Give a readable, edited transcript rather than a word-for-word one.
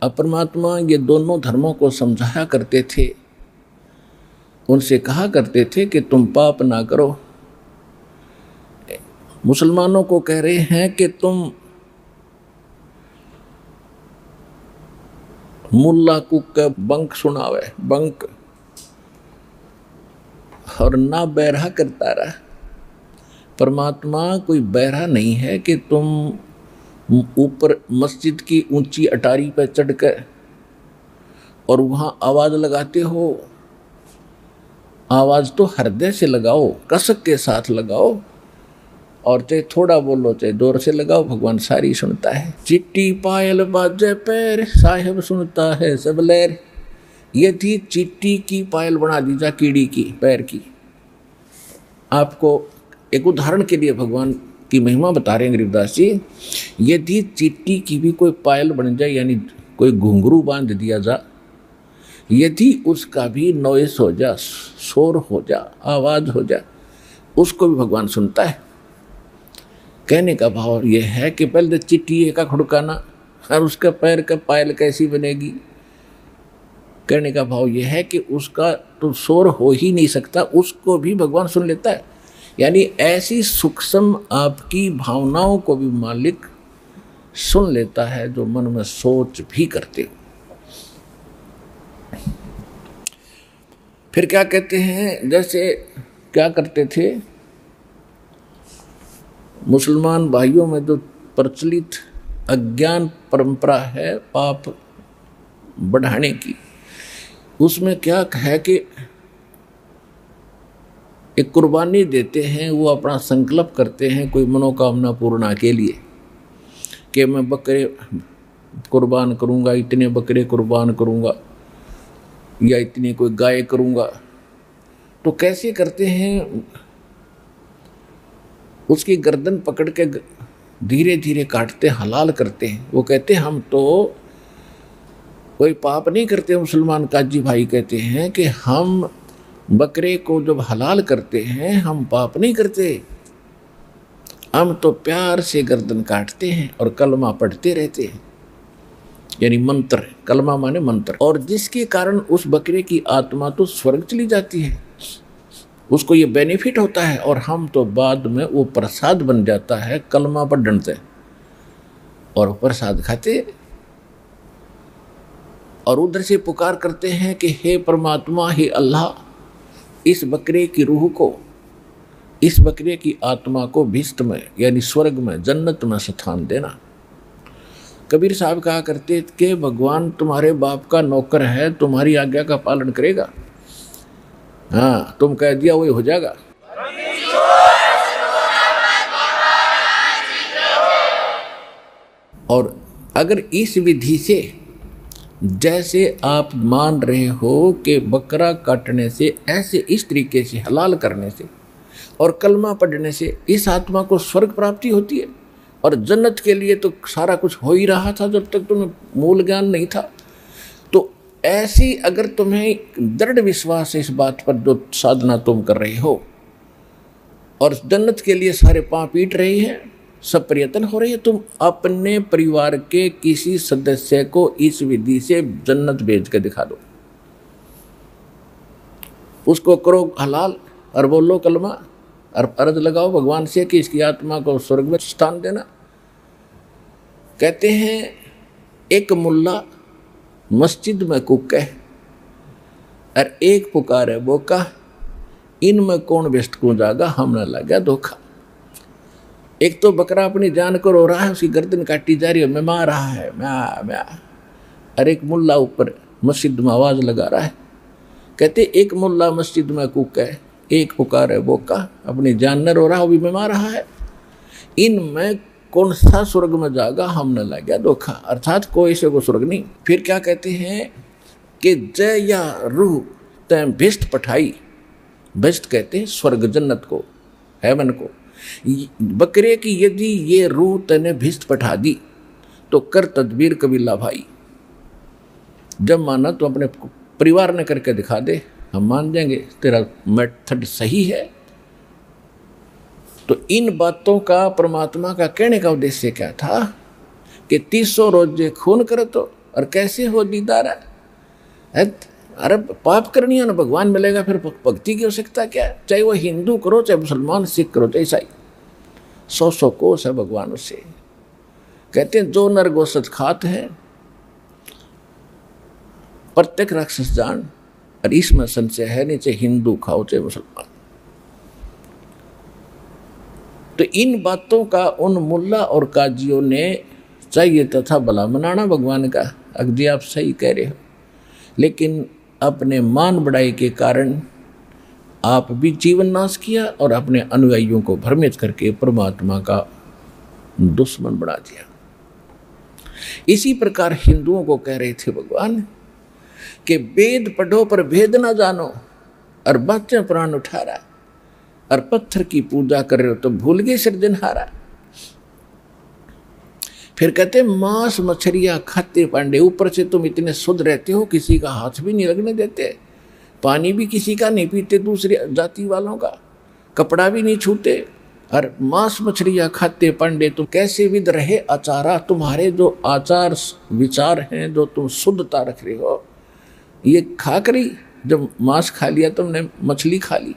अब परमात्मा ये दोनों धर्मों को समझाया करते थे, उनसे कहा करते थे कि तुम पाप ना करो। मुसलमानों को कह रहे हैं कि तुम मुल्ला कुक बंक सुनावे बंक और ना बहरा करता रहा। परमात्मा कोई बहरा नहीं है कि तुम ऊपर मस्जिद की ऊंची अटारी पर चढ़कर और वहां आवाज लगाते हो। आवाज तो हृदय से लगाओ, कसक के साथ लगाओ, और चाहे थोड़ा बोलो चाहे जोर से लगाओ, भगवान सारी सुनता है। चिट्टी पायल बाजे पैर, साहिब सुनता है सब लहर। ये थी चिट्टी की पायल बना दी जा कीड़ी की पैर की। आपको एक उदाहरण के लिए भगवान की महिमा बता रहे हैं गरीबदास जी। यदि चिट्टी की भी कोई पायल बन जाए, यानी कोई घुंघरू बांध दिया जा, यदि उसका भी नॉइस हो जा, शोर हो जा, आवाज हो जा, उसको भी भगवान सुनता है। कहने का भाव यह है कि पहले चिट्टी का खुड़काना और उसका पैर का पायल कैसी बनेगी। कहने का भाव यह है कि उसका तो शोर हो ही नहीं सकता, उसको भी भगवान सुन लेता है। यानी ऐसी सूक्ष्म आपकी भावनाओं को भी मालिक सुन लेता है जो मन में सोच भी करते हो। फिर क्या कहते हैं, जैसे क्या करते थे मुसलमान भाइयों में जो प्रचलित अज्ञान परंपरा है पाप बढ़ाने की, उसमें क्या है कि एक कुर्बानी देते हैं, वो अपना संकल्प करते हैं कोई मनोकामना पूर्णा के लिए कि मैं बकरे कुर्बान करूंगा, इतने बकरे कुर्बान करूंगा या इतनी कोई गाय करूंगा। तो कैसे करते हैं, उसकी गर्दन पकड़ के धीरे धीरे काटते, हलाल करते हैं। वो कहते हैं हम तो कोई पाप नहीं करते। मुसलमान काजी भाई कहते हैं कि हम बकरे को जब हलाल करते हैं हम पाप नहीं करते, हम तो प्यार से गर्दन काटते हैं और कलमा पढ़ते रहते हैं, यानी मंत्र। कलमा माने मंत्र। और जिसके कारण उस बकरे की आत्मा तो स्वर्ग चली जाती है, उसको ये बेनिफिट होता है, और हम तो बाद में वो प्रसाद बन जाता है कलमा पढ़ने से, और प्रसाद खाते और उधर से पुकार करते हैं कि हे परमात्मा, हे अल्लाह, इस बकरे की रूह को, इस बकरे की आत्मा को भिष्ट में यानी स्वर्ग में, जन्नत में स्थान देना। कबीर साहब कहा करते कि भगवान तुम्हारे बाप का नौकर है, तुम्हारी आज्ञा का पालन करेगा। हाँ, तुम कह दिया वही हो जाएगा। और अगर इस विधि से जैसे आप मान रहे हो कि बकरा काटने से, ऐसे इस तरीके से हलाल करने से और कलमा पढ़ने से इस आत्मा को स्वर्ग प्राप्ति होती है, और जन्नत के लिए तो सारा कुछ हो ही रहा था जब तक तुम्हें मूल ज्ञान नहीं था। तो ऐसी अगर तुम्हें दृढ़ विश्वास है इस बात पर, जो साधना तुम कर रहे हो और जन्नत के लिए सारे पांव पीट रही है, सब प्रयत्न हो रही है, तुम अपने परिवार के किसी सदस्य को इस विधि से जन्नत भेज के दिखा दो। उसको करो हलाल और बोलो कलमा और अर्ज लगाओ भगवान से कि इसकी आत्मा को स्वर्ग में स्थान देना। कहते हैं एक मुल्ला मस्जिद में कुक है और एक पुकारे बोका, इनमें कौन बेस्ट को जागा, हमने लगा धोखा। एक तो बकरा अपनी जान को रो रहा है, उसकी गर्दन काटी जा रही है, मैं मार रहा है मैं, और एक मुल्ला ऊपर मस्जिद में आवाज लगा रहा है। कहते एक मुल्ला मस्जिद में कुक है, एक पुकार है बोका, अपनी जान न रो रहा, वो भी मैं मार रहा है, इनमें कौन सा स्वर्ग में जागा, हमने लगा धोखा। अर्थात कोई से को स्वर्ग नहीं। फिर क्या कहते हैं कि जय या रूह तय भिष्ट पठाई, भिष्ट कहते हैं स्वर्ग जन्नत को, हेवन को। बकरे की यदि ये रूह तने भिष्ट पठा दी तो कर तदबीर कबीला भाई। जब माना तो अपने परिवार ने करके दिखा दे, हम मान जाएंगे तेरा मेथड सही है। तो इन बातों का परमात्मा का कहने का उद्देश्य क्या था कि 300 रोजे खून करे तो और कैसे हो दीदार है? अरे पाप करनी है ना, भगवान मिलेगा, फिर भक्ति की आवश्यकता क्या है? चाहे वो हिंदू करो, चाहे मुसलमान, सिख करो, चाहे ईसाई, 100 कोस है भगवान उससे। कहते हैं जो नर गोसत खात है प्रत्येक राक्षस जान, और इसमें संशय है नहीं, चाहे हिंदू खाओ चाहे मुसलमान। तो इन बातों का उन मुल्ला और काजियों ने चाहिए तथा भला मनाना भगवान का। अगदी आप सही कह रहे हो, लेकिन अपने मान बढ़ाई के कारण आप भी जीवन नाश किया और अपने अनुयायियों को भ्रमित करके परमात्मा का दुश्मन बना दिया। इसी प्रकार हिंदुओं को कह रहे थे भगवान कि वेद पढ़ो पर भेद ना जानो, और बच्चे प्राण उठारा, और पत्थर की पूजा कर रहे हो तो भूल गए सृजनहारा। फिर कहते मांस मछलियां खाते पांडे, ऊपर से तुम इतने शुद्ध रहते हो, किसी का हाथ भी नहीं लगने देते, पानी भी किसी का नहीं पीते, दूसरी जाति वालों का कपड़ा भी नहीं छूते, और मांस मछलियां खाते पांडे, तुम कैसे विद रहे आचारा, तुम्हारे जो आचार विचार हैं, जो तुम शुद्धता रख रहे हो, ये खा करी जब मांस खा लिया तुमने, मछली खा ली,